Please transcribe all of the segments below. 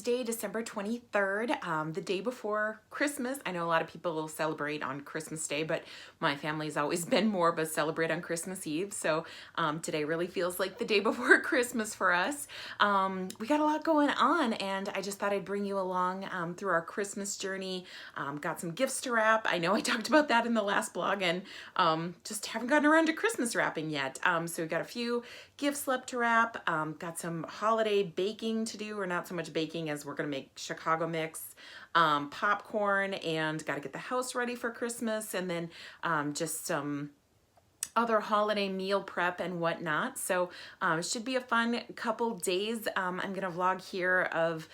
Wednesday, December 23rd, the day before Christmas. I know a lot of people will celebrate on Christmas Day, but my family's always been more of a celebrate on Christmas Eve. So today really feels like the day before Christmas for us. We got a lot going on, and I just thought I'd bring you along through our Christmas journey. Got some gifts to wrap. I know I talked about that in the last blog, and just haven't gotten around to Christmas wrapping yet. So we've got a few gifts left to wrap. Got some holiday baking to do, or not so much baking as we're gonna make Chicago mix, popcorn, and got to get the house ready for Christmas, and then just some other holiday meal prep and whatnot. So it should be a fun couple days. I'm gonna vlog here of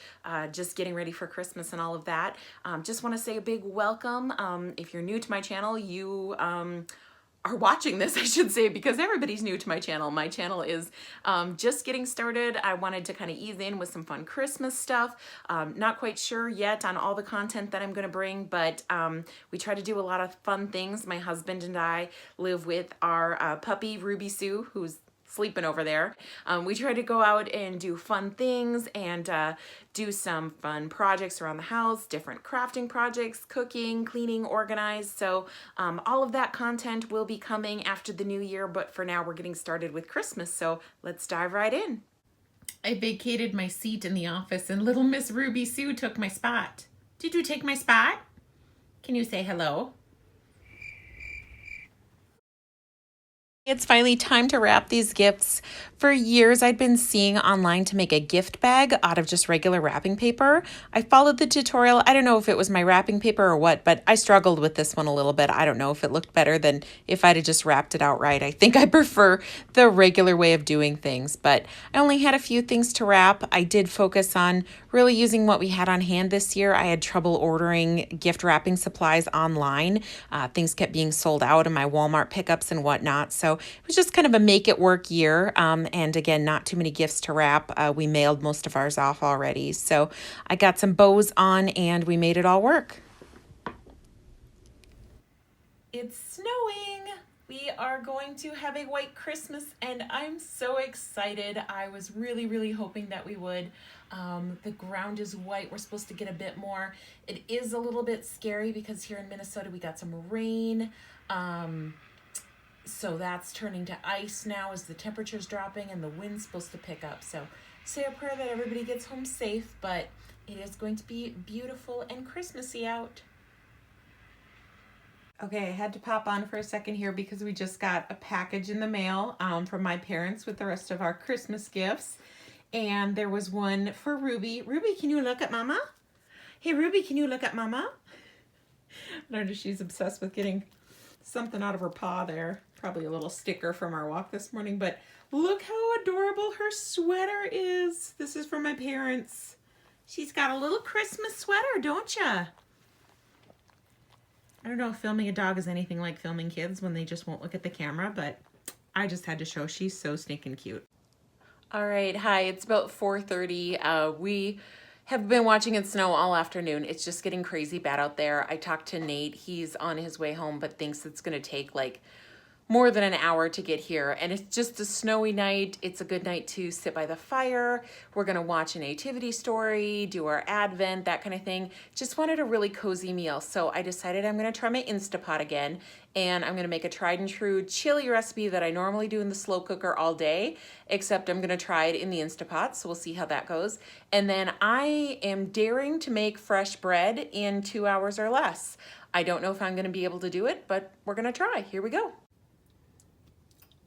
just getting ready for Christmas and all of that. Just want to say a big welcome. If you're new to my channel, you are watching this, I should say, because everybody's new to my channel. My channel is just getting started. I wanted to kind of ease in with some fun Christmas stuff. Not quite sure yet on all the content that I'm going to bring, but we try to do a lot of fun things. My husband and I live with our puppy, Ruby Sue, who's sleeping over there. We try to go out and do fun things and do some fun projects around the house, different crafting projects, cooking, cleaning, organized. So all of that content will be coming after the new year, but for now we're getting started with Christmas. So let's dive right in. I vacated my seat in the office and little Miss Ruby Sue took my spot. Did you take my spot? Can you say hello? It's finally time to wrap these gifts. For years, I'd been seeing online to make a gift bag out of just regular wrapping paper. I followed the tutorial. I don't know if it was my wrapping paper or what, but I struggled with this one a little bit. I don't know if it looked better than if I'd have just wrapped it outright. I think I prefer the regular way of doing things, but I only had a few things to wrap. I did focus on really using what we had on hand this year. I had trouble ordering gift wrapping supplies online. Things kept being sold out in my Walmart pickups and whatnot. So it was just kind of a make it work year. And again, not too many gifts to wrap. We mailed most of ours off already. So I got some bows on and we made it all work. It's snowing. We are going to have a white Christmas and I'm so excited. I was really hoping that we would. The ground is white. We're supposed to get a bit more. It is a little bit scary because here in Minnesota we got some rain. So that's turning to ice now as the temperature's dropping and the wind's supposed to pick up. So say a prayer that everybody gets home safe, but it is going to be beautiful and Christmassy out. Okay, I had to pop on for a second here because we just got a package in the mail from my parents with the rest of our Christmas gifts. And there was one for Ruby. Ruby, can you look at Mama? Hey, Ruby, can you look at Mama? I don't know, she's obsessed with getting something out of her paw there. Probably a little sticker from our walk this morning, but look how adorable her sweater is. This is from my parents. She's got a little Christmas sweater, don't ya? I don't know if filming a dog is anything like filming kids when they just won't look at the camera, but I just had to show she's so stinking cute. All right, hi, it's about 4:30. We have been watching it snow all afternoon. It's just getting crazy bad out there. I talked to Nate. He's on his way home, but thinks it's going to take like more than an hour to get here. And it's just a snowy night. It's a good night to sit by the fire. We're going to watch a nativity story, do our Advent, that kind of thing. Just wanted a really cozy meal. So I decided I'm going to try my Instapot again. And I'm going to make a tried and true chili recipe that I normally do in the slow cooker all day, except I'm going to try it in the Instapot. So we'll see how that goes. And then I am daring to make fresh bread in 2 hours or less. I don't know if I'm going to be able to do it, but we're going to try. Here we go.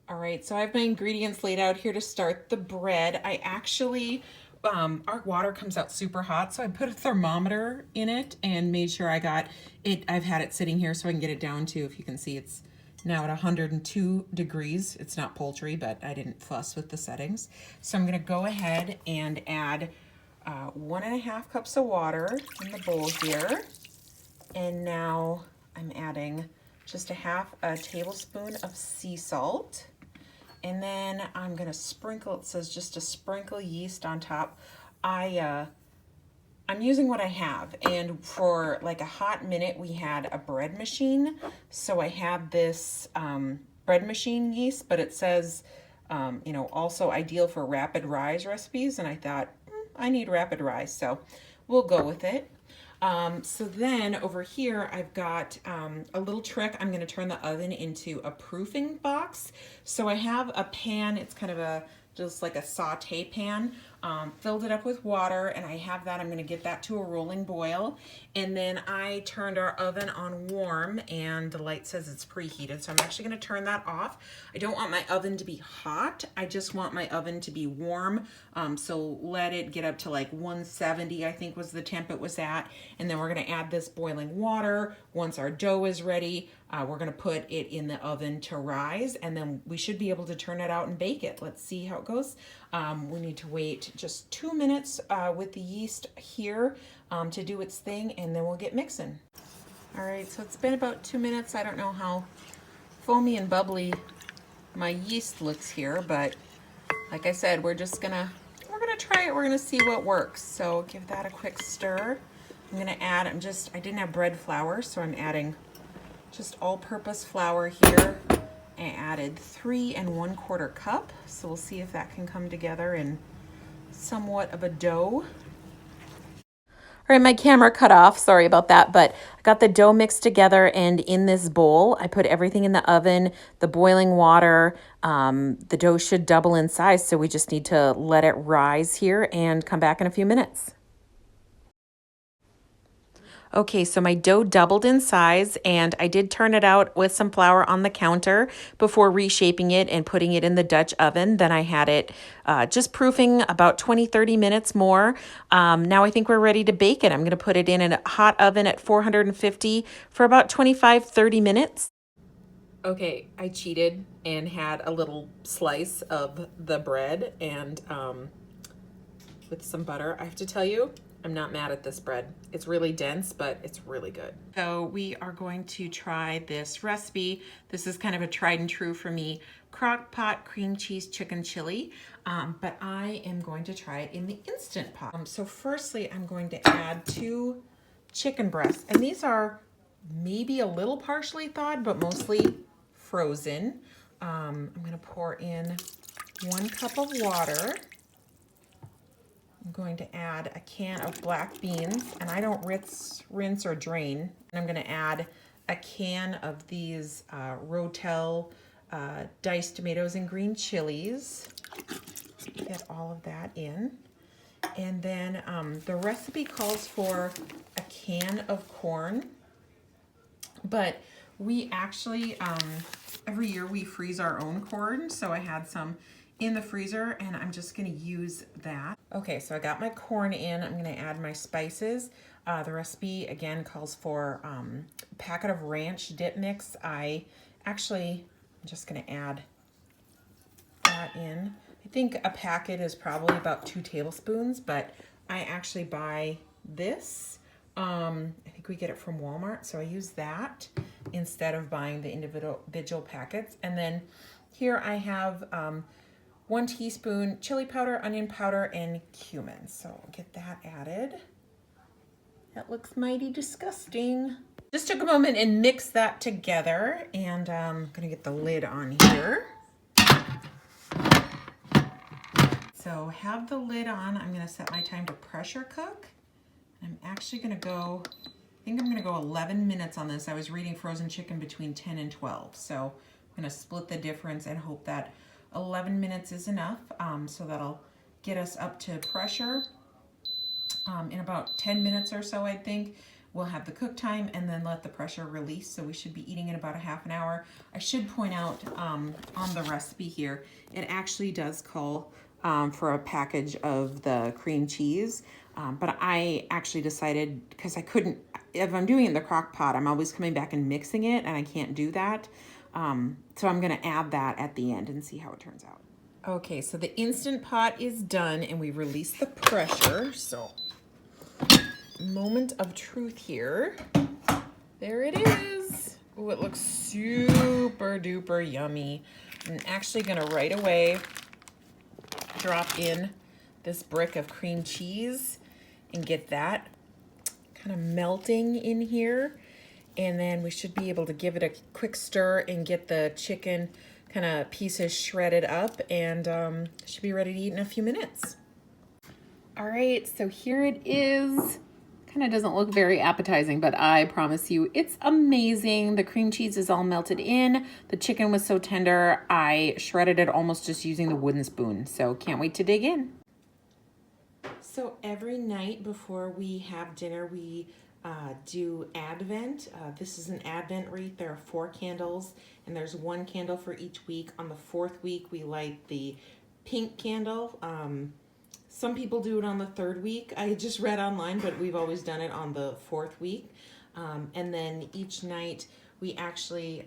All right, so I have my ingredients laid out here to start the bread. I actually, our water comes out super hot, so I put a thermometer in it and made sure I got it. I've had it sitting here so I can get it down to, if you can see, it's now at 102 degrees. It's not poultry, but I didn't fuss with the settings. So I'm gonna go ahead and add 1.5 cups of water in the bowl here. And now I'm adding just a tablespoon of sea salt. And then I'm gonna sprinkle, it says just a sprinkle yeast on top. I'm using what I have, and for like a hot minute we had a bread machine. So I have this bread machine yeast, but it says, you know, also ideal for rapid rise recipes. And I thought, I need rapid rise, so we'll go with it. So then over here, I've got a little trick. I'm gonna turn the oven into a proofing box. So I have a pan, it's kind of just like a saute pan, filled it up with water, and I have that, I'm gonna get that to a rolling boil. And then I turned our oven on warm, and the light says it's preheated, so I'm actually gonna turn that off. I don't want my oven to be hot, I just want my oven to be warm. So let it get up to like 170, I think was the temp it was at. And then we're gonna add this boiling water. Once our dough is ready, we're gonna put it in the oven to rise, and then we should be able to turn it out and bake it. Let's see how it goes. We need to wait just 2 minutes with the yeast here to do its thing, and then we'll get mixing. All right, so it's been about 2 minutes. I don't know how foamy and bubbly my yeast looks here, but like I said, we're gonna try it. We're gonna see what works. So give that a quick stir. I'm gonna add, I didn't have bread flour, so I'm adding just all-purpose flour here. I added 3 1/4 cup, so we'll see if that can come together in somewhat of a dough. All right, my camera cut off, sorry about that, but I got the dough mixed together, and in this bowl, I put everything in the oven, the boiling water. The dough should double in size, so we just need to let it rise here and come back in a few minutes. Okay, so my dough doubled in size, and I did turn it out with some flour on the counter before reshaping it and putting it in the Dutch oven. Then I had it just proofing about 20-30 minutes more. Now I think we're ready to bake it. I'm going to put it in a hot oven at 450 for about 25-30 minutes. Okay, I cheated and had a little slice of the bread and with some butter. I have to tell you, I'm not mad at this bread. It's really dense, but it's really good. So we are going to try this recipe. This is kind of a tried and true for me, crock pot cream cheese chicken chili, but I am going to try it in the Instant Pot. So firstly, I'm going to add 2 chicken breasts, and these are maybe a little partially thawed, but mostly frozen. I'm gonna pour in 1 cup of water. I'm going to add a can of black beans, and I don't rinse or drain. And I'm going to add a can of these Rotel diced tomatoes and green chilies. Get all of that in. And then the recipe calls for a can of corn, but we actually, every year we freeze our own corn, so I had some in the freezer, and I'm just gonna use that. Okay, so I got my corn in. I'm gonna add my spices. The recipe, again, calls for a packet of ranch dip mix. I'm just gonna add that in. I think a packet is probably about 2 tablespoons, but I actually buy this. I think we get it from Walmart, so I use that instead of buying the individual packets. And then here I have 1 teaspoon chili powder, onion powder, and cumin. So I'll get that added. That looks mighty disgusting. Just took a moment and mixed that together, and I'm gonna get the lid on here. So have the lid on. I'm gonna set my time to pressure cook. I'm actually gonna go, I think I'm gonna go 11 minutes on this. I was reading frozen chicken between 10 and 12. So I'm gonna split the difference and hope that 11 minutes is enough. So that'll get us up to pressure. In about 10 minutes or so, I think, we'll have the cook time and then let the pressure release. So we should be eating in about a half an hour. I should point out on the recipe here, it actually does call for a package of the cream cheese. But I actually decided, because I couldn't, if I'm doing it in the crock pot, I'm always coming back and mixing it, and I can't do that. So I'm gonna add that at the end and see how it turns out. Okay, so the Instant Pot is done, and we released the pressure. So moment of truth here. There it is. Oh, it looks super duper yummy. I'm actually gonna right away drop in this brick of cream cheese and get that kind of melting in here. And then we should be able to give it a quick stir and get the chicken kind of pieces shredded up, and should be ready to eat in a few minutes. All right, so here it is. Kind of doesn't look very appetizing, but I promise you it's amazing. The cream cheese is all melted in. The chicken was so tender, I shredded it almost just using the wooden spoon. So can't wait to dig in. So every night before we have dinner, we do Advent. This is an Advent wreath. There are 4 candles, and there's 1 candle for each week. On the 4th week, we light the pink candle. Some people do it on the 3rd week. I just read online, but we've always done it on the 4th week. And then each night we actually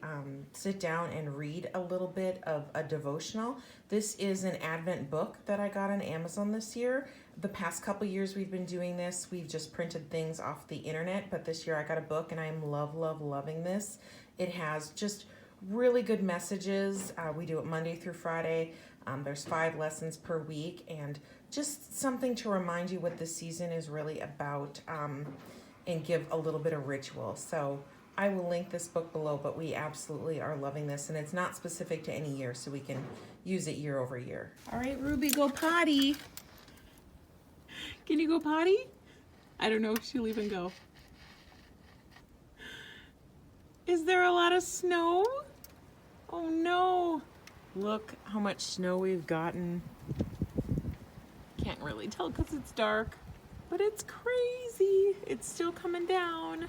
sit down and read a little bit of a devotional. This is an Advent book that I got on Amazon this year. The past couple years we've been doing this. We've just printed things off the internet, but this year I got a book and I am loving this. It has just really good messages. We do it Monday through Friday. There's 5 lessons per week, and just something to remind you what this season is really about, and give a little bit of ritual. So I will link this book below, but we absolutely are loving this, and it's not specific to any year, so we can use it year over year. All right, Ruby, go potty. Can you go potty? I don't know if she'll even go. Is there a lot of snow? Oh no. Look how much snow we've gotten. Can't really tell because it's dark, but it's crazy. It's still coming down.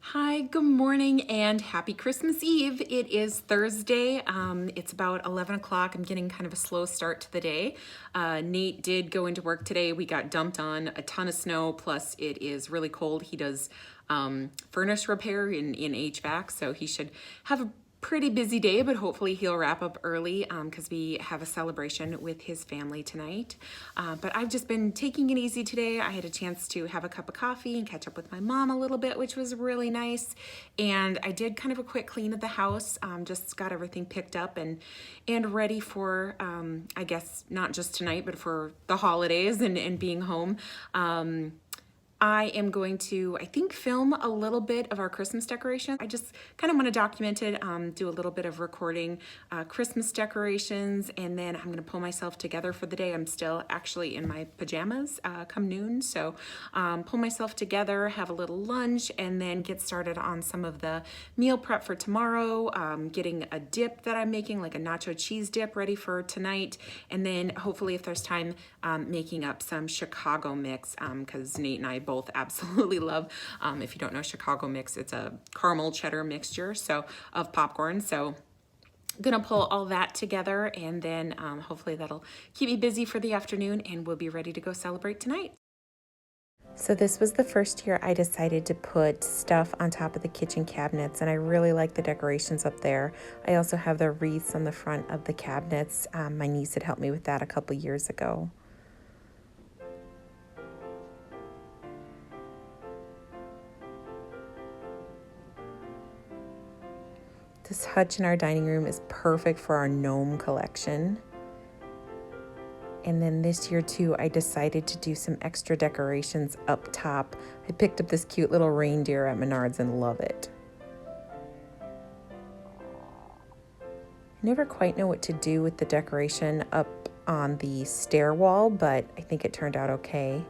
Hi, good morning, and happy Christmas Eve. It is Thursday. It's about 11 o'clock. I'm getting kind of a slow start to the day. Nate did go into work today. We got dumped on a ton of snow, plus it is really cold. He does furnace repair in HVAC, so he should have a pretty busy day, but hopefully he'll wrap up early because we have a celebration with his family tonight. But I've just been taking it easy today. I had a chance to have a cup of coffee and catch up with my mom a little bit, which was really nice. And I did kind of a quick clean of the house, just got everything picked up and ready for, I guess, not just tonight, but for the holidays and being home. I am going to, I think, film a little bit of our Christmas decoration. I just kind of want to document it, do a little bit of recording Christmas decorations, and then I'm going to pull myself together for the day. I'm still actually in my pajamas come noon, so pull myself together, have a little lunch, and then get started on some of the meal prep for tomorrow, getting a dip that I'm making, like a nacho cheese dip, ready for tonight, and then hopefully if there's time, making up some Chicago mix, because Nate and I both absolutely love. If you don't know Chicago mix, it's a caramel cheddar mixture of popcorn. So gonna pull all that together, and then hopefully that'll keep me busy for the afternoon, and we'll be ready to go celebrate tonight. So this was the first year I decided to put stuff on top of the kitchen cabinets, and I really like the decorations up there. I also have the wreaths on the front of the cabinets. My niece had helped me with that a couple years ago. This hutch in our dining room is perfect for our gnome collection. And then this year too, I decided to do some extra decorations up top. I picked up this cute little reindeer at Menards and love it. I never quite know what to do with the decoration up on the stair wall, but I think it turned out okay.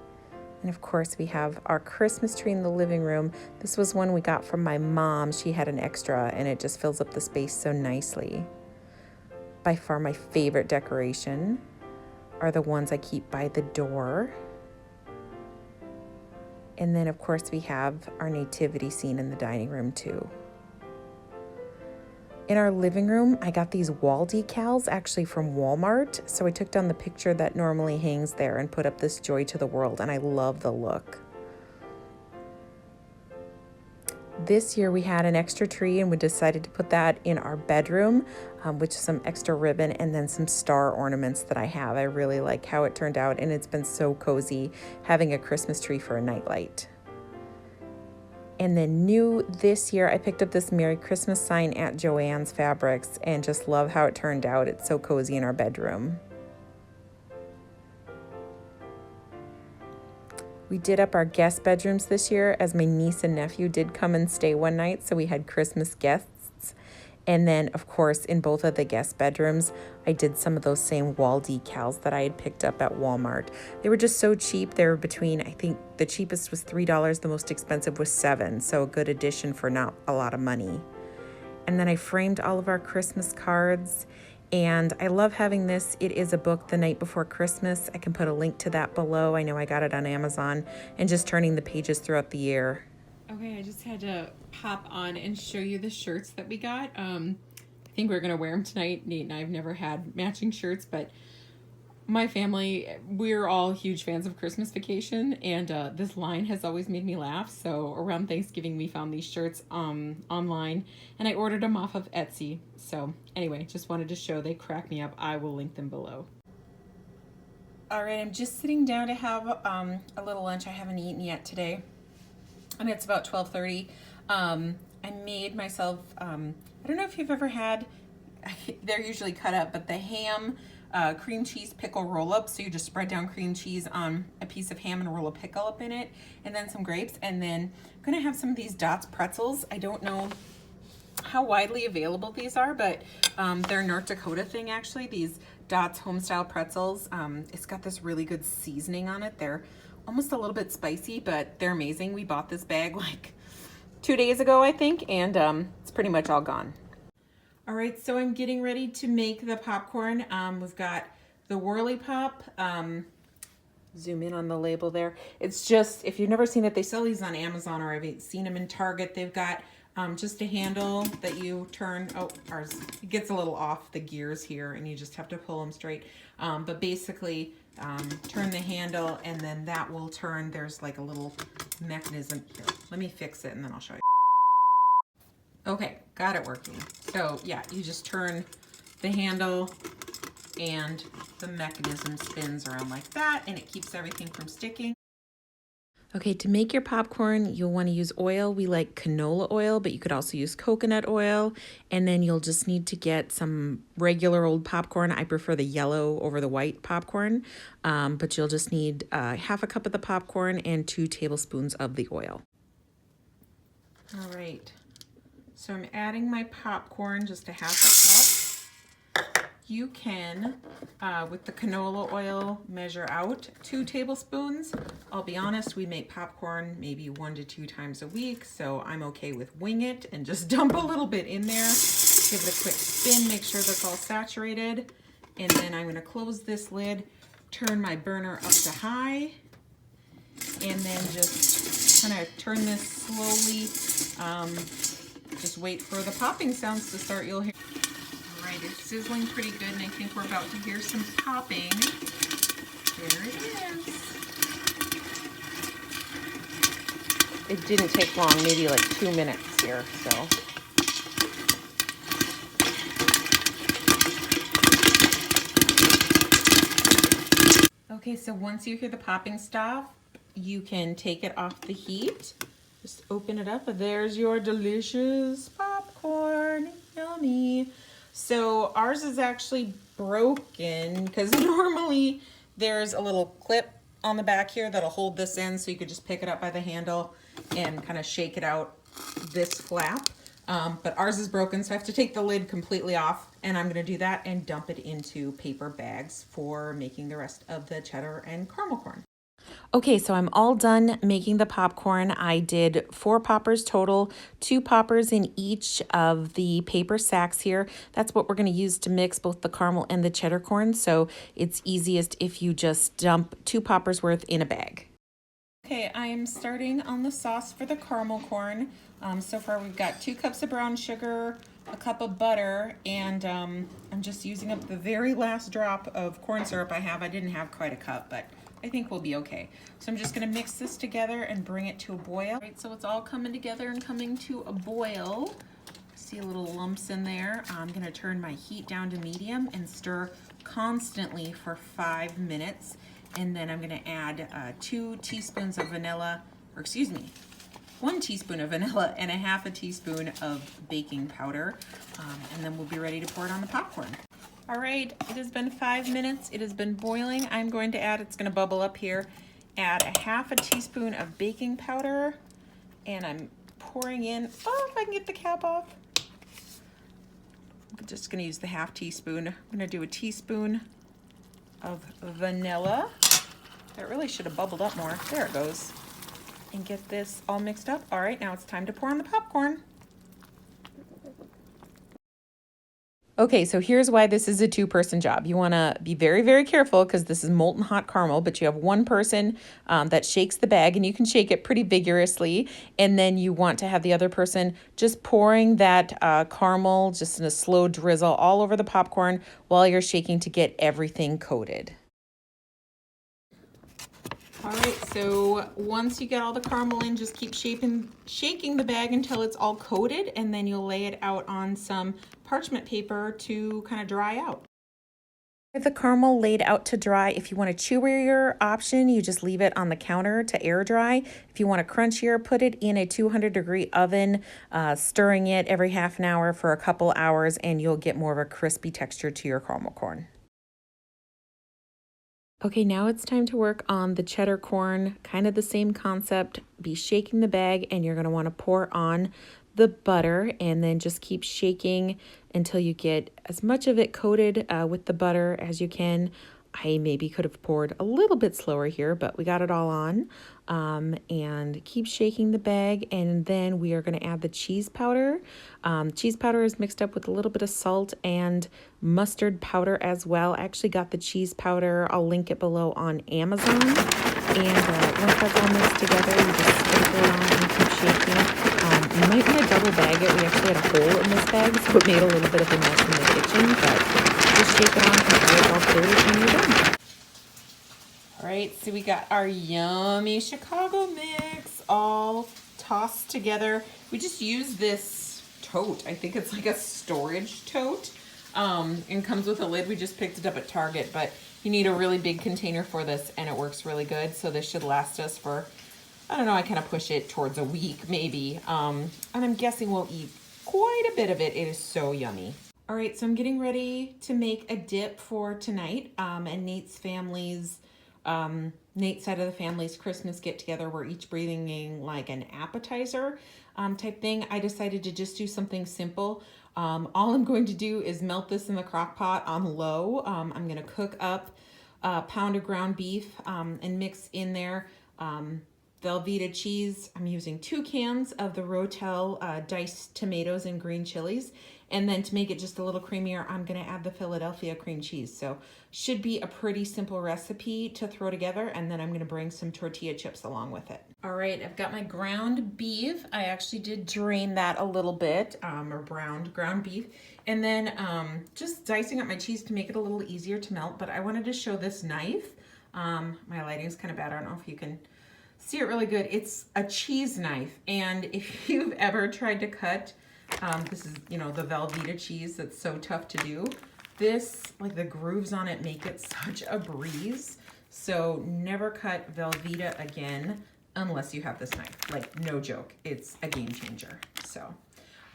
And of course, we have our Christmas tree in the living room. This was one we got from my mom. She had an extra, and it just fills up the space so nicely. By far my favorite decoration are the ones I keep by the door. And then, of course, we have our nativity scene in the dining room too. In our living room, I got these wall decals actually from Walmart. So I took down the picture that normally hangs there and put up this Joy to the World, and I love the look. This year we had an extra tree, and we decided to put that in our bedroom, with some extra ribbon and then some star ornaments that I have. I really like how it turned out, and it's been so cozy having a Christmas tree for a nightlight. And then new this year, I picked up this Merry Christmas sign at Joann's Fabrics and just love how it turned out. It's so cozy in our bedroom. We did up our guest bedrooms this year as my niece and nephew did come and stay one night, so we had Christmas guests. And then, of course, in both of the guest bedrooms, I did some of those same wall decals that I had picked up at Walmart. They were just so cheap. They were between, I think the cheapest was $3, the most expensive was $7, so a good addition for not a lot of money. And then I framed all of our Christmas cards, and I love having this. It is a book, The Night Before Christmas. I can put a link to that below. I know I got it on Amazon, and just turning the pages throughout the year. Okay, I just had to pop on and show you the shirts that we got. I think we're gonna wear them tonight. Nate and I have never had matching shirts, but my family, we're all huge fans of Christmas Vacation, and this line has always made me laugh. So around Thanksgiving, we found these shirts online, and I ordered them off of Etsy. So anyway, just wanted to show they crack me up. I will link them below. All right, I'm just sitting down to have a little lunch. I haven't eaten yet today. And it's about 12:30. I made myself, I don't know if you've ever had, they're usually cut up, but the ham cream cheese pickle roll up. So you just spread down cream cheese on a piece of ham and roll a pickle up in it, and then some grapes. And then I'm gonna have some of these Dots pretzels. I don't know how widely available these are, but they're a North Dakota thing actually, these Dots homestyle pretzels. It's got this really good seasoning on it. They're almost a little bit spicy, but they're amazing. We bought this bag like 2 days ago, I think, and it's pretty much all gone. All right, so I'm getting ready to make the popcorn. We've got the Whirly Pop. Zoom in on the label there. It's just, if you've never seen it, they sell these on Amazon, or I've seen them in Target. They've got just a handle that you turn. Oh, ours, it gets a little off the gears here, and you just have to pull them straight. But basically, turn the handle, and then that will turn. There's like a little mechanism here. Let me fix it, and then I'll show you. Okay, got it working. So yeah, you just turn the handle, and the mechanism spins around like that, and it keeps everything from sticking. Okay, to make your popcorn, you'll want to use oil. We like canola oil, but you could also use coconut oil. And then you'll just need to get some regular old popcorn. I prefer the yellow over the white popcorn, but you'll just need half a cup of the popcorn and 2 tablespoons of the oil. All right, so I'm adding my popcorn, just a half a cup. You can, with the canola oil, measure out 2 tablespoons. I'll be honest, we make popcorn maybe 1 to 2 times a week, so I'm okay with wing it and just dump a little bit in there. Give it a quick spin, make sure that's all saturated. And then I'm gonna close this lid, turn my burner up to high, and then just kind of turn this slowly. Just wait for the popping sounds to start. You'll hear. It's sizzling pretty good, and I think we're about to hear some popping. There it is. It didn't take long, maybe like 2 minutes here, so. Okay, so once you hear the popping stop, you can take it off the heat. Just open it up, and there's your delicious popcorn. Yummy. So ours is actually broken because normally there's a little clip on the back here that'll hold this in, so you could just pick it up by the handle and kind of shake it out this flap. But ours is broken, so I have to take the lid completely off, and I'm gonna do that and dump it into paper bags for making the rest of the cheddar and caramel corn. Okay, so I'm all done making the popcorn. I did 4 poppers total, 2 poppers in each of the paper sacks here. That's what we're going to use to mix both the caramel and the cheddar corn. So it's easiest if you just dump 2 poppers worth in a bag. Okay, I am starting on the sauce for the caramel corn. So far we've got 2 cups of brown sugar, a cup of butter, and I'm just using up the very last drop of corn syrup I have. I didn't have quite a cup, but I think we'll be okay. So I'm just gonna mix this together and bring it to a boil. All right, so it's all coming together and coming to a boil. See a little lumps in there. I'm gonna turn my heat down to medium and stir constantly for 5 minutes. And then I'm gonna add 2 teaspoons of vanilla, or excuse me, 1 teaspoon of vanilla and a half a teaspoon of baking powder. And then we'll be ready to pour it on the popcorn. All right, it has been 5 minutes. It has been boiling. I'm going to add, it's gonna bubble up here, add a half a teaspoon of baking powder, and I'm pouring in, oh, if I can get the cap off, I'm just gonna use the half teaspoon. I'm gonna do a teaspoon of vanilla. That really should have bubbled up more. There it goes. And get this all mixed up. All right, now it's time to pour on the popcorn. Okay, so here's why this is a two-person job. You want to be very, very careful because this is molten hot caramel, but you have one person that shakes the bag, and you can shake it pretty vigorously. And then you want to have the other person just pouring that caramel just in a slow drizzle all over the popcorn while you're shaking to get everything coated. All right, so once you get all the caramel in, just keep shaking the bag until it's all coated, and then you'll lay it out on some parchment paper to kind of dry out. With the caramel laid out to dry, if you want a chewier option, you just leave it on the counter to air dry. If you want a crunchier, put it in a 200-degree oven, stirring it every half an hour for a couple hours, and you'll get more of a crispy texture to your caramel corn. Okay, now it's time to work on the cheddar corn, kind of the same concept. Be shaking the bag, and you're gonna wanna pour on the butter, and then just keep shaking until you get as much of it coated with the butter as you can. I maybe could have poured a little bit slower here, but we got it all on. And keep shaking the bag, and then we are going to add the cheese powder. Cheese powder is mixed up with a little bit of salt and mustard powder as well. I actually got the cheese powder. I'll link it below on Amazon. And once that's all mixed together, you just sprinkle it on and keep shaking. You might want to double bag it. We actually had a hole in this bag, so it made a little bit of a mess in the kitchen, but just shake it on until it's all coated and you're done. All right, so we got our yummy Chicago mix all tossed together. We just use this tote. I think it's like a storage tote, and comes with a lid. We just picked it up at Target, but you need a really big container for this, and it works really good. So this should last us for, I don't know, I kind of push it towards a week maybe. And I'm guessing we'll eat quite a bit of it. It is so yummy. All right, so I'm getting ready to make a dip for tonight, and Nate's side of the family's Christmas get together. We're each bringing like an appetizer type thing. I decided to just do something simple. All I'm going to do is melt this in the crock pot on low. I'm gonna cook up a pound of ground beef and mix in there Velveeta cheese. I'm using 2 cans of the Rotel diced tomatoes and green chilies. And then to make it just a little creamier, I'm gonna add the Philadelphia cream cheese. So should be a pretty simple recipe to throw together. And then I'm gonna bring some tortilla chips along with it. All right, I've got my ground beef. I actually did drain that a little bit, or browned ground beef. And then just dicing up my cheese to make it a little easier to melt. But I wanted to show this knife. My lighting's kind of bad. I don't know if you can see it really good. It's a cheese knife. And if you've ever tried to cut, this is, you know, the Velveeta cheese that's so tough to do. This, like the grooves on it make it such a breeze. So never cut Velveeta again unless you have this knife. Like, no joke, it's a game changer. So,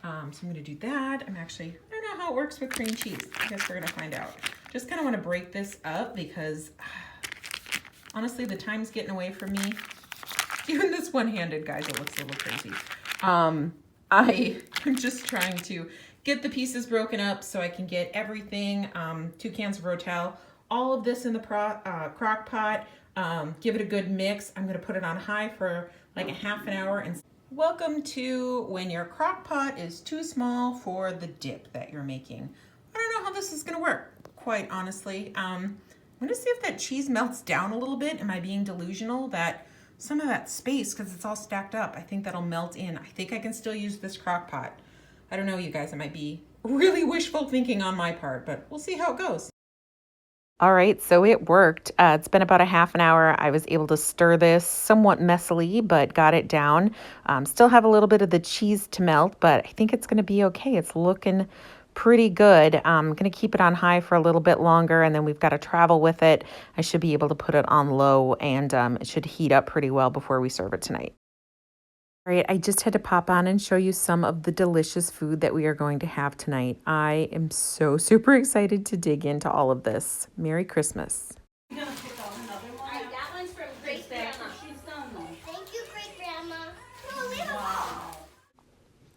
so I'm gonna do that. I don't know how it works with cream cheese. I guess we're gonna find out. Just kind of wanna break this up because honestly, the time's getting away from me. Even this one-handed, guys, it looks a little crazy. I'm just trying to get the pieces broken up so I can get everything, 2 cans of Rotel, all of this in the crock pot, give it a good mix. I'm gonna put it on high for like a half an hour. And welcome to when your crock pot is too small for the dip that you're making. I don't know how this is gonna work, quite honestly. I'm gonna see if that cheese melts down a little bit. Am I being delusional that some of that space, because it's all stacked up, I think that'll melt in. I think I can still use this crock pot. I don't know, you guys, it might be really wishful thinking on my part, but we'll see how it goes. All right, so it worked. It's been about a half an hour. I was able to stir this somewhat messily, but got it down. Still have a little bit of the cheese to melt, but I think it's gonna be okay. It's looking pretty good. I'm gonna keep it on high for a little bit longer, and then we've got to travel with it. I should be able to put it on low, and it should heat up pretty well before we serve it tonight. All right, I just had to pop on and show you some of the delicious food that we are going to have tonight. I am so super excited to dig into all of this. Merry Christmas. That one's from Great Grandma. She's done though. Thank you, Great Grandma. Wow.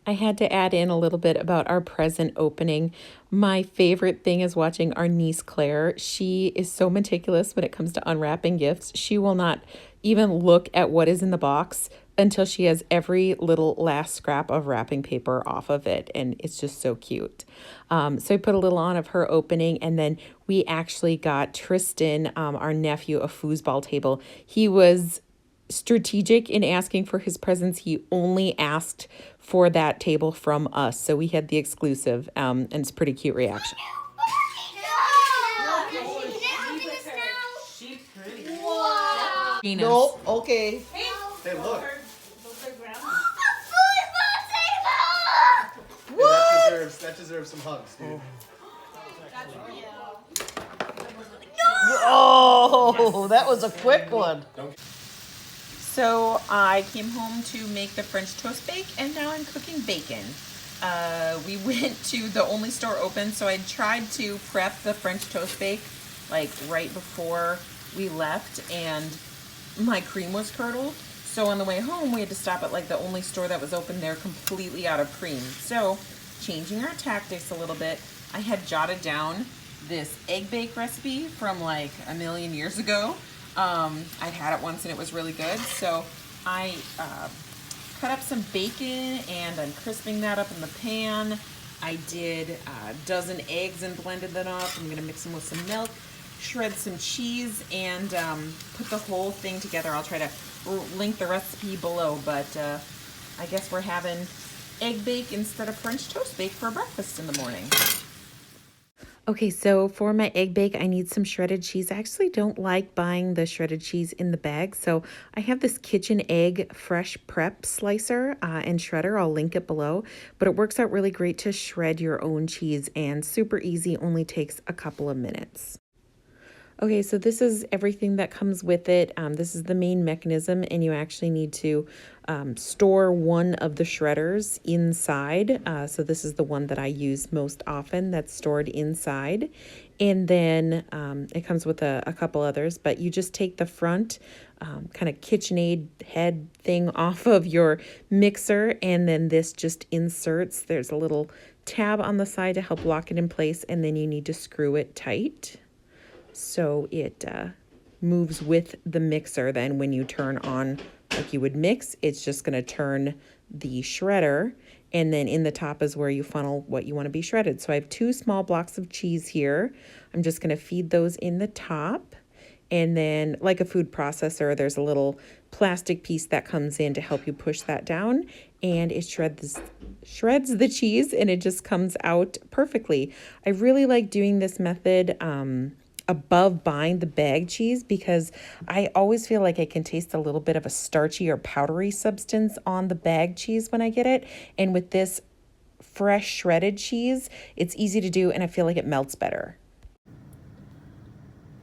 I had to add in a little bit about our present opening. My favorite thing is watching our niece Claire. She is so meticulous when it comes to unwrapping gifts. She will not even look at what is in the box until she has every little last scrap of wrapping paper off of it. And it's just so cute. So I put a little on of her opening, and then we actually got Tristan, our nephew, a foosball table. He was strategic in asking for his presents. He only asked for that table from us, so we had the exclusive, and it's a pretty cute reaction. No, okay. Hey, look. What? That deserves some hugs, dude. Oh, that was a quick one. So I came home to make the French toast bake, and now I'm cooking bacon. We went to the only store open, so I tried to prep the French toast bake like right before we left, and my cream was curdled. So on the way home, we had to stop at like the only store that was open. They're completely out of cream. So changing our tactics a little bit, I had jotted down this egg bake recipe from like a million years ago. I'd had it once and it was really good. So I cut up some bacon and I'm crisping that up in the pan. I did a dozen eggs and blended them up. I'm gonna mix them with some milk, shred some cheese, and put the whole thing together. I'll try to link the recipe below, but I guess we're having egg bake instead of French toast bake for breakfast in the morning. Okay, so for my egg bake, I need some shredded cheese. I actually don't like buying the shredded cheese in the bag, so I have this Kitchen Egg fresh prep slicer and shredder. I'll link it below, but it works out really great to shred your own cheese and super easy, only takes a couple of minutes. Okay, so this is everything that comes with it. This is the main mechanism, and you actually need to store one of the shredders inside. So this is the one that I use most often that's stored inside. And then it comes with a couple others, but you just take the front kind of KitchenAid head thing off of your mixer, and then this just inserts. There's a little tab on the side to help lock it in place, and then you need to screw it tight so it moves with the mixer. Then when you turn on like you would mix, it's just going to turn the shredder, and then in the top is where you funnel what you want to be shredded. So I have 2 small blocks of cheese here. I'm just going to feed those in the top, and then like a food processor, there's a little plastic piece that comes in to help you push that down, and it shreds the cheese, and it just comes out perfectly. I really like doing this method above buying the bag cheese, because I always feel like I can taste a little bit of a starchy or powdery substance on the bag cheese when I get it. And with this fresh shredded cheese, it's easy to do, and I feel like it melts better.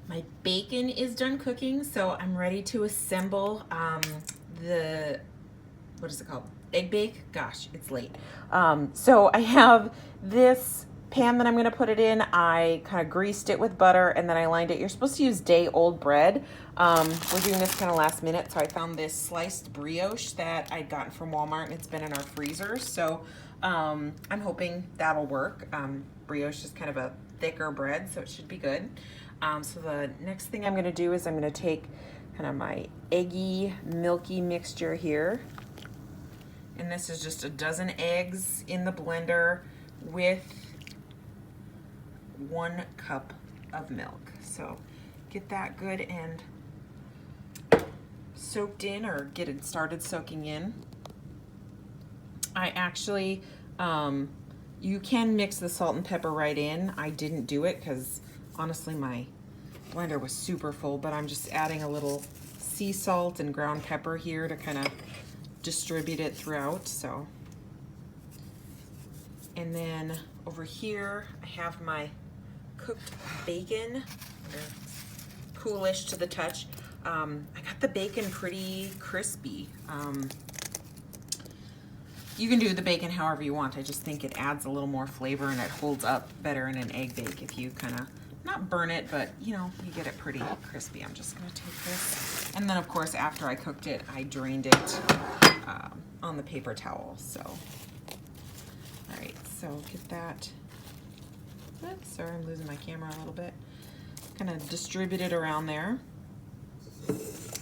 My bacon is done cooking, so I'm ready to assemble the, what is it called? Egg bake? Gosh, it's late. So I have this pan that I'm going to put it in. I kind of greased it with butter, and then I lined it. You're supposed to use day-old bread. We're doing this kind of last minute, so I found this sliced brioche that I'd gotten from Walmart, and it's been in our freezer. So I'm hoping that'll work. Brioche is kind of a thicker bread, so it should be good. So the next thing I'm going to do is I'm going to take kind of my eggy, milky mixture here. And this is just a dozen eggs in the blender with 1 cup of milk. So get that good and soaked in, or get it started soaking in. I actually, you can mix the salt and pepper right in. I didn't do it because honestly my blender was super full, but I'm just adding a little sea salt and ground pepper here to kind of distribute it throughout. So, and then over here I have my cooked bacon. Coolish to the touch. I got the bacon pretty crispy. You can do the bacon however you want. I just think it adds a little more flavor and it holds up better in an egg bake if you kind of not burn it, but you know, you get it pretty crispy. I'm just gonna take this, and then of course after I cooked it, I drained it on the paper towel. So So get that. Oops, sorry, I'm losing my camera a little bit. Kind of distribute it around there.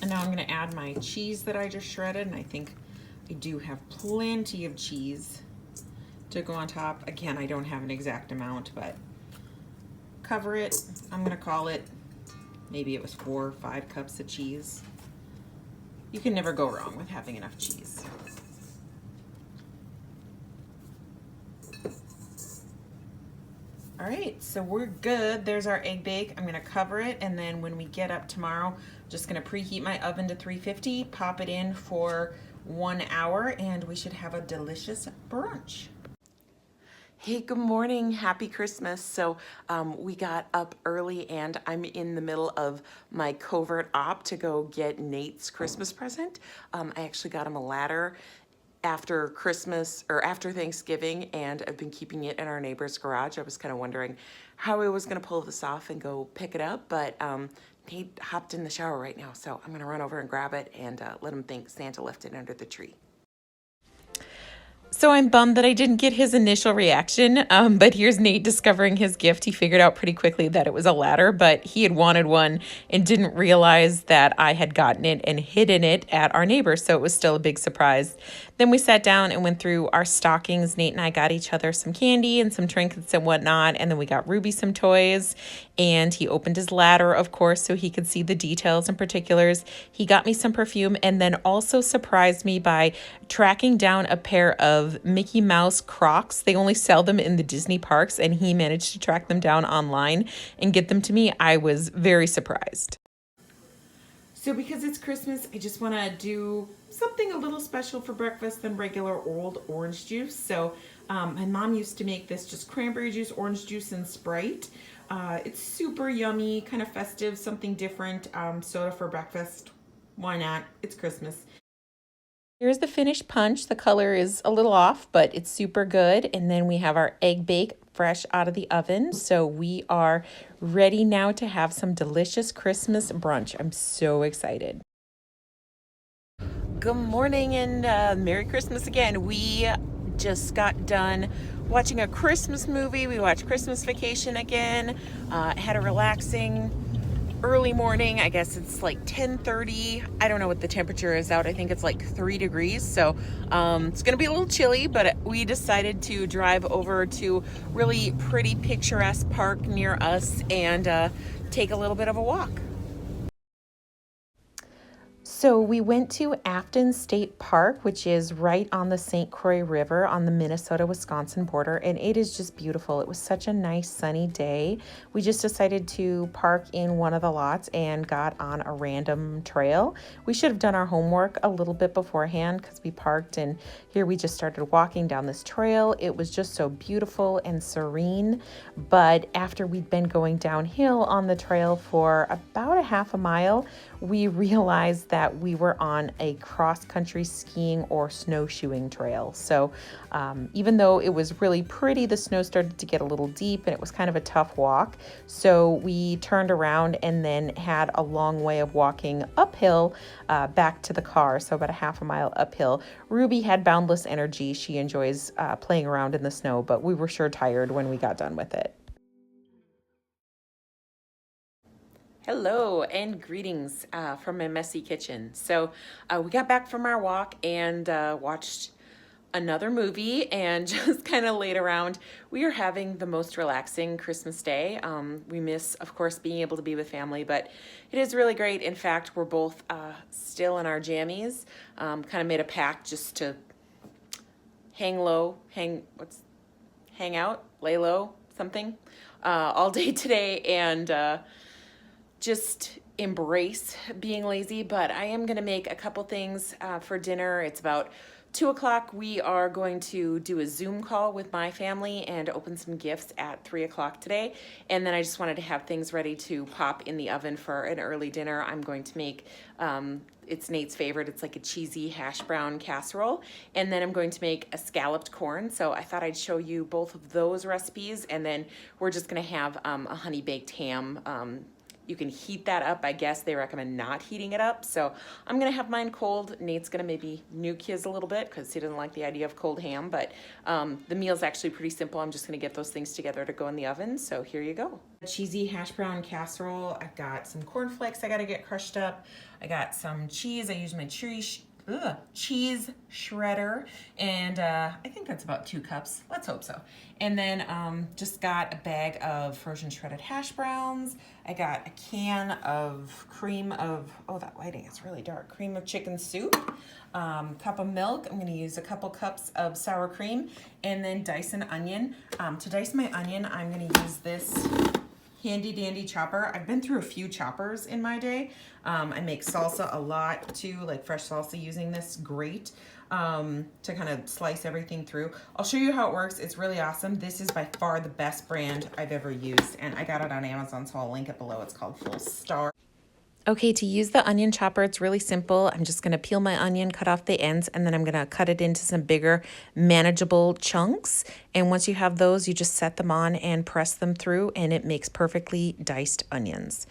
And now I'm gonna add my cheese that I just shredded, and I think I do have plenty of cheese to go on top. Again, I don't have an exact amount, but cover it. I'm gonna call it, maybe it was 4 or 5 cups of cheese. You can never go wrong with having enough cheese. All right, so we're good. There's our egg bake. I'm gonna cover it, and then when we get up tomorrow, just gonna preheat my oven to 350, pop it in for 1 hour, and we should have a delicious brunch. Hey, good morning. Happy Christmas. So we got up early and I'm in the middle of my covert op to go get Nate's Christmas present. I actually got him a ladder after Christmas or after Thanksgiving, and I've been keeping it in our neighbor's garage. I was kind of wondering how I was gonna pull this off and go pick it up, but Nate hopped in the shower right now, so I'm gonna run over and grab it and let him think Santa left it under the tree. So I'm bummed that I didn't get his initial reaction, but here's Nate discovering his gift. He figured out pretty quickly that it was a ladder, but he had wanted one and didn't realize that I had gotten it and hidden it at our neighbor, so it was still a big surprise. Then we sat down and went through our stockings. Nate and I got each other some candy and some trinkets and whatnot, and then we got Ruby some toys, and he opened his ladder, of course, so he could see the details and particulars. He got me some perfume and then also surprised me by tracking down a pair of Mickey Mouse Crocs. They only sell them in the Disney parks, and he managed to track them down online and get them to me. I was very surprised. So because it's Christmas, I just want to do something a little special for breakfast than regular old orange juice. So my mom used to make this just cranberry juice, orange juice, and Sprite. It's super yummy, kind of festive, something different. Soda for breakfast. Why not? It's Christmas. Here's the finished punch. The color is a little off, but it's super good. And then we have our egg bake fresh out of the oven. So we are ready now to have some delicious Christmas brunch. I'm so excited. Good morning and Merry Christmas again. We just got done watching a Christmas movie. We watched Christmas Vacation again. Had a relaxing early morning. I guess it's like 10:30. I don't know what the temperature is out. I think it's like 3 degrees. So it's gonna be a little chilly, but we decided to drive over to really pretty picturesque park near us and take a little bit of a walk. So we went to Afton State Park, which is right on the St. Croix River on the Minnesota-Wisconsin border, and it is just beautiful. It was such a nice sunny day. We just decided to park in one of the lots and got on a random trail. We should have done our homework a little bit beforehand because we parked, and here we just started walking down this trail. It was just so beautiful and serene, but after we'd been going downhill on the trail for about a half a mile, we realized that we were on a cross-country skiing or snowshoeing trail. So even though it was really pretty, the snow started to get a little deep and it was kind of a tough walk. So we turned around and then had a long way of walking uphill back to the car, so about a half a mile uphill. Ruby had boundless energy. She enjoys playing around in the snow, but we were sure tired when we got done with it. Hello and greetings from my messy kitchen. So we got back from our walk and watched another movie and just kind of laid around. We are having the most relaxing Christmas day. We miss, of course, being able to be with family, but it is really great. In fact, we're both still in our jammies. Kind of made a pact just to hang low, hang out, lay low, something, all day today, and just embrace being lazy. But I am gonna make a couple things for dinner. It's about 2 o'clock. We are going to do a Zoom call with my family and open some gifts at 3 o'clock today. And then I just wanted to have things ready to pop in the oven for an early dinner. I'm going to make, it's Nate's favorite. It's like a cheesy hash brown casserole. And then I'm going to make a scalloped corn. So I thought I'd show you both of those recipes. And then we're just gonna have a honey baked ham you can heat that up. I guess they recommend not heating it up. So I'm gonna have mine cold. Nate's gonna maybe nuke his a little bit because he doesn't like the idea of cold ham, but the meal's actually pretty simple. I'm just gonna get those things together to go in the oven. So here you go. Cheesy hash brown casserole. I've got some cornflakes I gotta get crushed up. I got some cheese. I use my cheese shredder, and I think that's about 2 cups. Let's hope so. And then just got a bag of frozen shredded hash browns. I got a can of cream of, oh, that lighting is really dark, cream of chicken soup, cup of milk. I'm gonna use a couple cups of sour cream, and then dice an onion. To dice my onion, I'm gonna use this handy dandy chopper. I've been through a few choppers in my day. I make salsa a lot too, like fresh salsa using this grate to kind of slice everything through. I'll show you how it works. It's really awesome. This is by far the best brand I've ever used, and I got it on Amazon, so I'll link it below. It's called Full Star. Okay, to use the onion chopper, it's really simple. I'm just gonna peel my onion, cut off the ends, and then I'm gonna cut it into some bigger, manageable chunks. And once you have those, you just set them on and press them through, and it makes perfectly diced onions.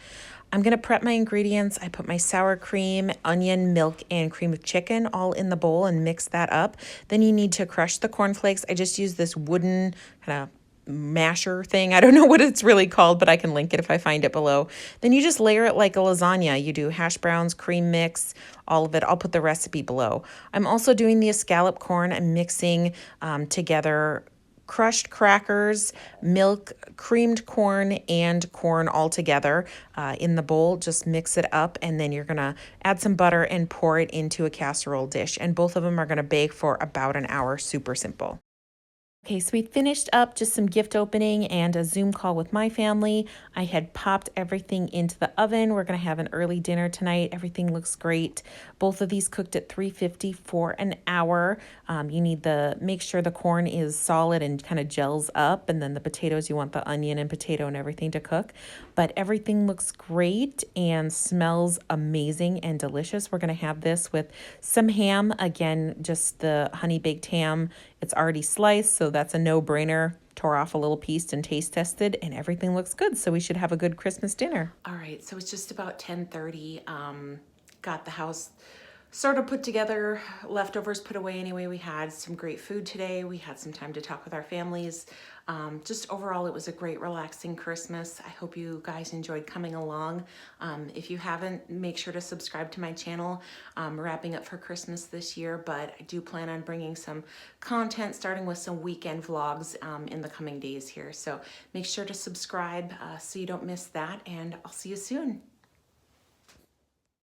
I'm gonna prep my ingredients. I put my sour cream, onion, milk, and cream of chicken all in the bowl and mix that up. Then you need to crush the cornflakes. I just use this wooden kind of masher thing. I don't know what it's really called, but I can link it if I find it below. Then you just layer it like a lasagna. You do hash browns, cream mix, all of it. I'll put the recipe below. I'm also doing the escallop corn. I'm mixing together crushed crackers, milk, creamed corn, and corn all together in the bowl. Just mix it up, and then you're gonna add some butter and pour it into a casserole dish. And both of them are gonna bake for about an hour. Super simple. Okay, so we finished up just some gift opening and a Zoom call with my family. I had popped everything into the oven. We're gonna have an early dinner tonight. Everything looks great. Both of these cooked at 350 for an hour. You need make sure the corn is solid and kind of gels up, and then the potatoes, you want the onion and potato and everything to cook. But everything looks great and smells amazing and delicious. We're gonna have this with some ham. Again, just the honey baked ham. It's already sliced, so that's a no-brainer. Tore off a little piece and taste tested, and everything looks good, so we should have a good Christmas dinner. All right, so it's just about 10:30. Got the house sort of put together, leftovers put away any way we had. Some great food today. We had some time to talk with our families. Just overall, it was a great, relaxing Christmas. I hope you guys enjoyed coming along. If you haven't, make sure to subscribe to my channel. Wrapping up for Christmas this year, but I do plan on bringing some content, starting with some weekend vlogs in the coming days here. So make sure to subscribe so you don't miss that, and I'll see you soon.